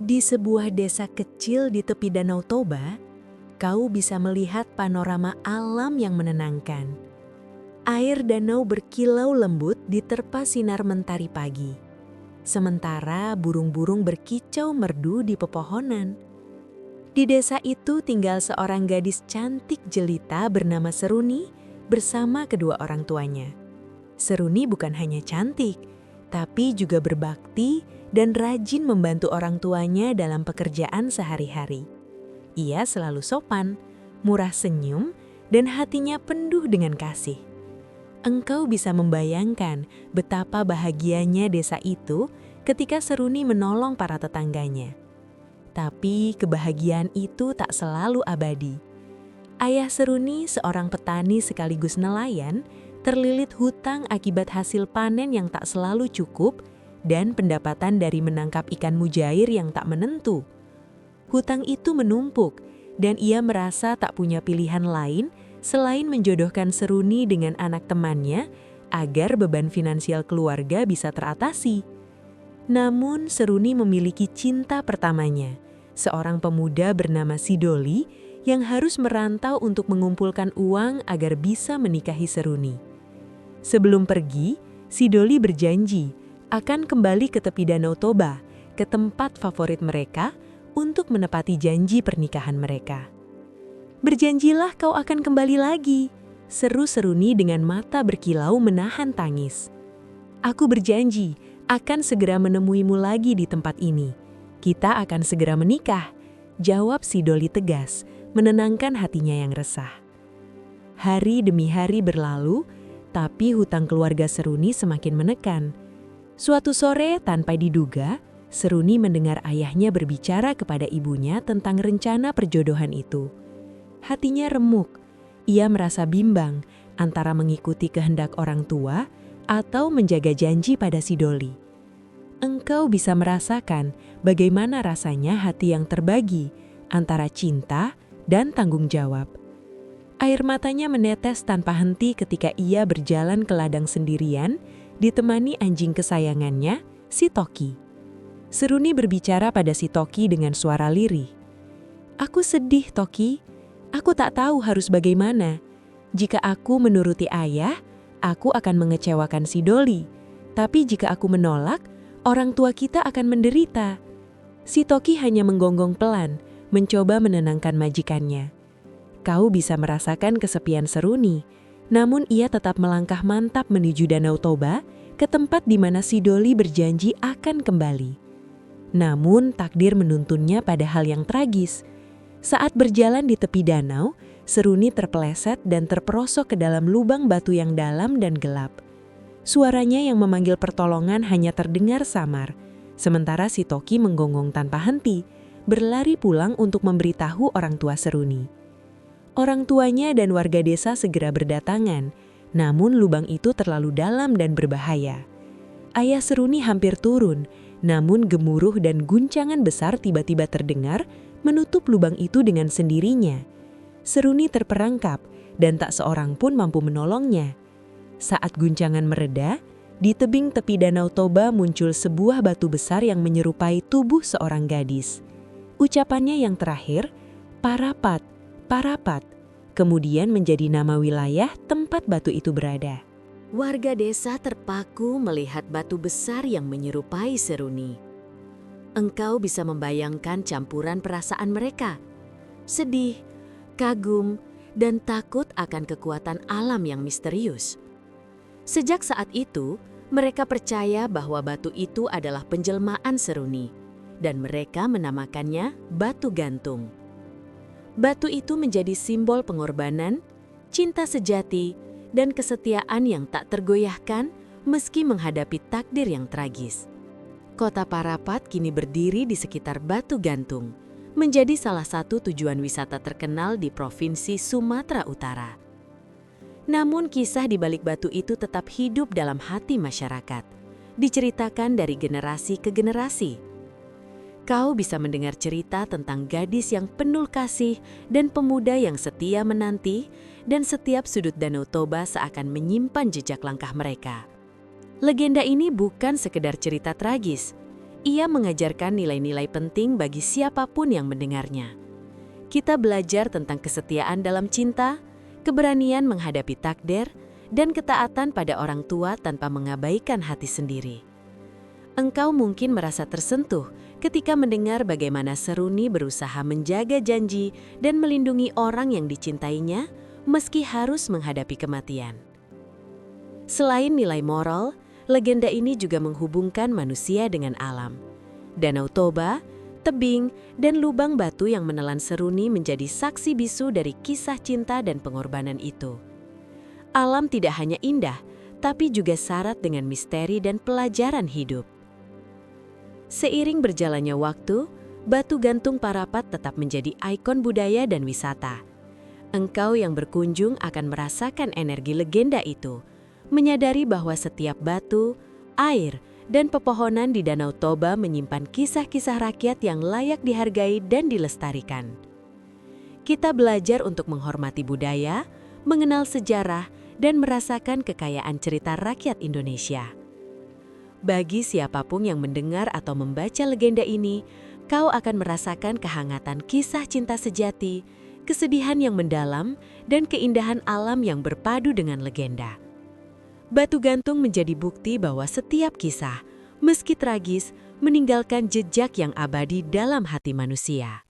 Di sebuah desa kecil di tepi Danau Toba, kau bisa melihat panorama alam yang menenangkan. Air danau berkilau lembut diterpa sinar mentari pagi. Sementara burung-burung berkicau merdu di pepohonan. Di desa itu tinggal seorang gadis cantik jelita bernama Seruni bersama kedua orang tuanya. Seruni bukan hanya cantik, tapi juga berbakti dan rajin membantu orang tuanya dalam pekerjaan sehari-hari. Ia selalu sopan, murah senyum, dan hatinya penuh dengan kasih. Engkau bisa membayangkan betapa bahagianya desa itu ketika Seruni menolong para tetangganya. Tapi kebahagiaan itu tak selalu abadi. Ayah Seruni, seorang petani sekaligus nelayan, terlilit hutang akibat hasil panen yang tak selalu cukup dan pendapatan dari menangkap ikan mujair yang tak menentu. Hutang itu menumpuk dan ia merasa tak punya pilihan lain selain menjodohkan Seruni dengan anak temannya agar beban finansial keluarga bisa teratasi. Namun Seruni memiliki cinta pertamanya, seorang pemuda bernama Sidoli yang harus merantau untuk mengumpulkan uang agar bisa menikahi Seruni. Sebelum pergi, Sidoli berjanji akan kembali ke tepi Danau Toba, ke tempat favorit mereka untuk menepati janji pernikahan mereka. "Berjanjilah kau akan kembali lagi," seru Seruni dengan mata berkilau menahan tangis. "Aku berjanji akan segera menemuimu lagi di tempat ini. Kita akan segera menikah," jawab Sidoli tegas, menenangkan hatinya yang resah. Hari demi hari berlalu, tapi hutang keluarga Seruni semakin menekan. Suatu sore tanpa diduga, Seruni mendengar ayahnya berbicara kepada ibunya tentang rencana perjodohan itu. Hatinya remuk, ia merasa bimbang antara mengikuti kehendak orang tua atau menjaga janji pada Sidoli. Engkau bisa merasakan bagaimana rasanya hati yang terbagi antara cinta dan tanggung jawab. Air matanya menetes tanpa henti ketika ia berjalan ke ladang sendirian, ditemani anjing kesayangannya, si Toki. Seruni berbicara pada si Toki dengan suara lirih. "Aku sedih, Toki. Aku tak tahu harus bagaimana. Jika aku menuruti ayah, aku akan mengecewakan Sidoli. Tapi jika aku menolak, orang tua kita akan menderita." Si Toki hanya menggonggong pelan, mencoba menenangkan majikannya. Kau bisa merasakan kesepian Seruni, namun ia tetap melangkah mantap menuju Danau Toba, ke tempat di mana Sidoli berjanji akan kembali. Namun takdir menuntunnya pada hal yang tragis. Saat berjalan di tepi danau, Seruni terpeleset dan terperosok ke dalam lubang batu yang dalam dan gelap. Suaranya yang memanggil pertolongan hanya terdengar samar, sementara si Toki menggonggong tanpa henti, berlari pulang untuk memberitahu orang tua Seruni. Orang tuanya dan warga desa segera berdatangan, namun lubang itu terlalu dalam dan berbahaya. Ayah Seruni hampir turun, namun gemuruh dan guncangan besar tiba-tiba terdengar menutup lubang itu dengan sendirinya. Seruni terperangkap dan tak seorang pun mampu menolongnya. Saat guncangan mereda, di tebing tepi Danau Toba muncul sebuah batu besar yang menyerupai tubuh seorang gadis. Ucapannya yang terakhir, "Parapat, Parapat," kemudian menjadi nama wilayah tempat batu itu berada. Warga desa terpaku melihat batu besar yang menyerupai Seruni. Engkau bisa membayangkan campuran perasaan mereka. Sedih, kagum, dan takut akan kekuatan alam yang misterius. Sejak saat itu, mereka percaya bahwa batu itu adalah penjelmaan Seruni, dan mereka menamakannya Batu Gantung. Batu itu menjadi simbol pengorbanan, cinta sejati, dan kesetiaan yang tak tergoyahkan meski menghadapi takdir yang tragis. Kota Parapat kini berdiri di sekitar Batu Gantung, menjadi salah satu tujuan wisata terkenal di Provinsi Sumatera Utara. Namun kisah di balik batu itu tetap hidup dalam hati masyarakat, diceritakan dari generasi ke generasi. Kau bisa mendengar cerita tentang gadis yang penuh kasih dan pemuda yang setia menanti, dan setiap sudut Danau Toba seakan menyimpan jejak langkah mereka. Legenda ini bukan sekedar cerita tragis. Ia mengajarkan nilai-nilai penting bagi siapapun yang mendengarnya. Kita belajar tentang kesetiaan dalam cinta, keberanian menghadapi takdir, dan ketaatan pada orang tua tanpa mengabaikan hati sendiri. Engkau mungkin merasa tersentuh ketika mendengar bagaimana Seruni berusaha menjaga janji dan melindungi orang yang dicintainya meski harus menghadapi kematian. Selain nilai moral, legenda ini juga menghubungkan manusia dengan alam. Danau Toba, tebing, dan lubang batu yang menelan Seruni menjadi saksi bisu dari kisah cinta dan pengorbanan itu. Alam tidak hanya indah, tapi juga syarat dengan misteri dan pelajaran hidup. Seiring berjalannya waktu, Batu Gantung Parapat tetap menjadi ikon budaya dan wisata. Engkau yang berkunjung akan merasakan energi legenda itu, menyadari bahwa setiap batu, air, dan pepohonan di Danau Toba menyimpan kisah-kisah rakyat yang layak dihargai dan dilestarikan. Kita belajar untuk menghormati budaya, mengenal sejarah, dan merasakan kekayaan cerita rakyat Indonesia. Bagi siapapun yang mendengar atau membaca legenda ini, kau akan merasakan kehangatan kisah cinta sejati, kesedihan yang mendalam, dan keindahan alam yang berpadu dengan legenda. Batu Gantung menjadi bukti bahwa setiap kisah, meski tragis, meninggalkan jejak yang abadi dalam hati manusia.